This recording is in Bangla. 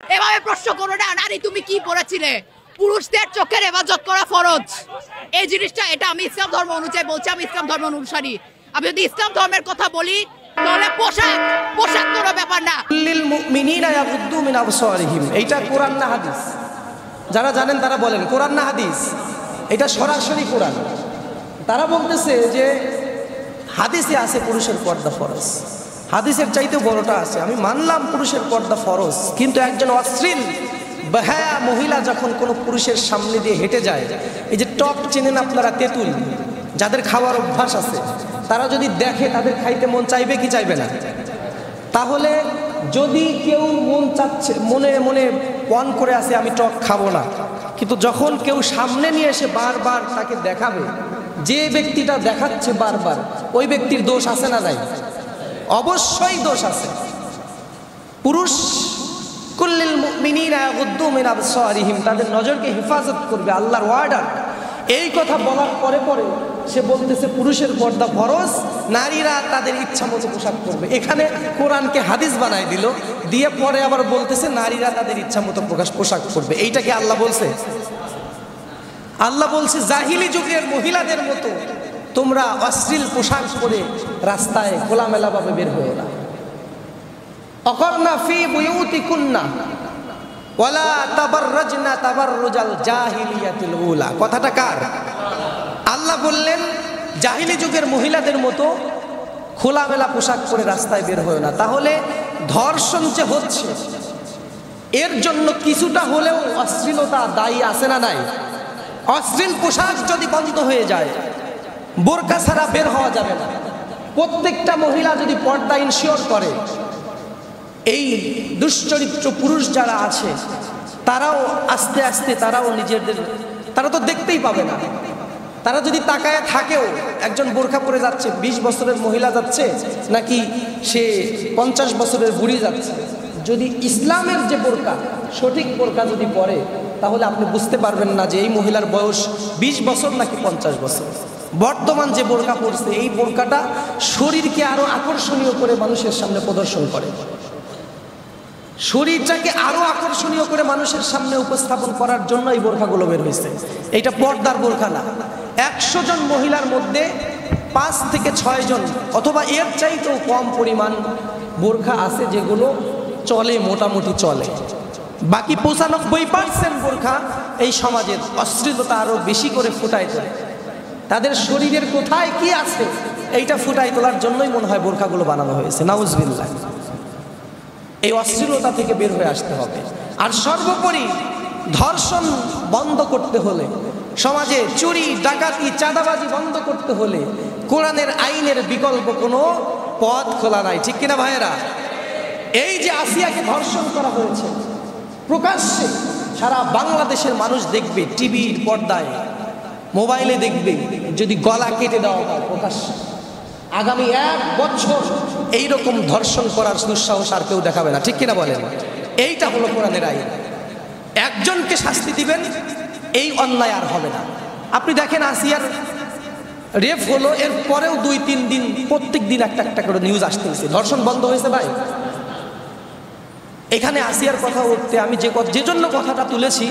এভাবে প্রশ্ন করো না, নারী তুমি কি পড়েছিলে? পুরুষদের চোখের হেফাজত করা ফরজ। এই জিনিসটা, এটা আমি ইসলাম ধর্ম অনুযায়ী বলছি, আমি ইসলাম ধর্ম অনুসারী। আমি যদি ইসলাম ধর্মের কথা বলি তাহলে পোশাক কোনো ব্যাপার না। লিল মুমিনিনা ইয়াগুদ্দু মিন আবসারিহিম, এইটা কোরআন না হাদিস? যারা জানেন তারা বলেন কোরআন না হাদিস? এটা সরাসরি কোরআন। তারা বলতেছে যে হাদিসে আছে পুরুষের পর্দা ফরজ, হাদিসের চাইতে বড়টা আছে। আমি মানলাম পুরুষের পর্দা ফরজ, কিন্তু একজন অশ্লীল বেহায়া মহিলা যখন কোনো পুরুষের সামনে দিয়ে হেঁটে যায়, এই যে টক চেনেন আপনারা, তেঁতুল, যাদের খাওয়ার অভ্যাস আছে, তারা যদি দেখে তাদের খাইতে মন চাইবে কি চাইবে না? তাহলে যদি কেউ মন চাচ্ছে, মনে মনে পণ করে আসে আমি টক খাবো না, কিন্তু যখন কেউ সামনে নিয়ে এসে বারবার তাকে দেখাবে, যে ব্যক্তিটা দেখাচ্ছে বারবার, ওই ব্যক্তির দোষ আছে না নাই? অবশ্যই দোষ আছে। পুরুষ কুল্লিল মুমিনিনা ইয়াগুদ্দু মিন আবসারিহিম, তাদের নজরকে হেফাজত করবে, আল্লাহর ওয়ার্ডার। এই কথা বলার পরে পরে সে বলতেছে পুরুষের পর্দা ফরজ, নারীরা তাদের ইচ্ছা মতো পোশাক করবে। এখানে কোরআনকে হাদিস বানাই দিল, দিয়ে পরে আবার বলতেছে নারীরা তাদের ইচ্ছা মতো পোশাক করবে। এইটাকে আল্লাহ বলছে? আল্লাহ বলছে জাহিলি যুগের মহিলাদের মতো তোমরা অশ্লীল পোশাক পরে রাস্তায় খোলামেলা ভাবে বের হয়ে না। অকরনা ফি বুয়ুতিকুন্না ওয়ালা তাবাররাজনা তাবাররুজাল জাহিলিয়াতিল উলা। কথাটা কার? আল্লাহ বললেন জাহিলি যুগের মহিলাদের মতো খোলামেলা পোশাক পরে রাস্তায় বের হয় না। তাহলে ধর্ষণ যে হচ্ছে, এর জন্য কিছুটা হলেও অশ্লীলতা দায়ী আছে না নাই? অশ্লীল পোশাক যদি বন্ধ হয়ে যায়, বোরকা ছাড়া বের হওয়া যাবে না, প্রত্যেকটা মহিলা যদি পর্দা ইনশিওর করে, এই দুশ্চরিত্র পুরুষ যারা আছে তারাও আস্তে আস্তে তারাও নিজেদের, তারা তো দেখতেই পাবে না। তারা যদি তাকায় থাকেও, একজন বোরকা পরে যাচ্ছে, 20 বছরের মহিলা যাচ্ছে নাকি সে 50 বছরের বুড়ি যাচ্ছে, যদি ইসলামের যে বোরকা, সঠিক বোরকা যদি পরে, তাহলে আপনি বুঝতে পারবেন না যে এই মহিলার বয়স 20 বছর নাকি 50 বছর। বর্তমান যে বোরকা পরছে, এই বোরকাটা শরীরকে আরো আকর্ষণীয় করে মানুষের সামনে প্রদর্শন করে, শরীরটাকে আরো আকর্ষণীয় করে মানুষের সামনে উপস্থাপন করার জন্য এই বোরখাগুলো বের হয়েছে। এটা পর্দার বোরখা না। 100 জন মহিলার মধ্যে 5 থেকে 6 জন অথবা এর চাইতেও কম পরিমাণ বোরখা আছে যেগুলো চলে, মোটামুটি চলে। বাকি 95% বোরখা এই সমাজের অশ্লীলতা আরো বেশি করে ফুটায় তোলে। তাদের শরীরের কোথায় কি আছে এইটা ফুটাই তোলার জন্যই মনে হয় বোরখাগুলো বানানো হয়েছে। নাউজুবিল্লাহ। এই অশ্লীলতা থেকে বের হয়ে আসতে হবে। আর সর্বোপরি ধর্ষণ বন্ধ করতে হলে, সমাজে চুরি ডাকাতি চাঁদাবাজি বন্ধ করতে হলে কোরআনের আইনের বিকল্প কোনো পথ খোলা নাই। ঠিক কিনা ভাইয়েরা? এই যে আসিয়াকে ধর্ষণ করা হয়েছে প্রকাশ্যে, সারা বাংলাদেশের মানুষ দেখবে, টিভির পর্দায়, মোবাইলে দেখবে, যদি গলা কেটে দেওয়া হয় প্রকাশ্যে, আগামী 1 বছর এইরকম ধর্ষণ করার দুঃসাহস আর কেউ দেখাবে না। ঠিক কিনা বলেন? এইটা হলো কোরআনের আইন। একজনকে শাস্তি দিবেন, এই অন্যায় আর হবে না। আপনি দেখেন আসিয়ার রেপ হলো, এর পরেও 2-3 দিন প্রত্যেক দিন একটা করে নিউজ আসতেছে, ধর্ষণ বন্ধ হয়েছে ভাই। এখানে আসিয়ার কথা উঠতে আমি যে জন্য কথাটা তুলেছি,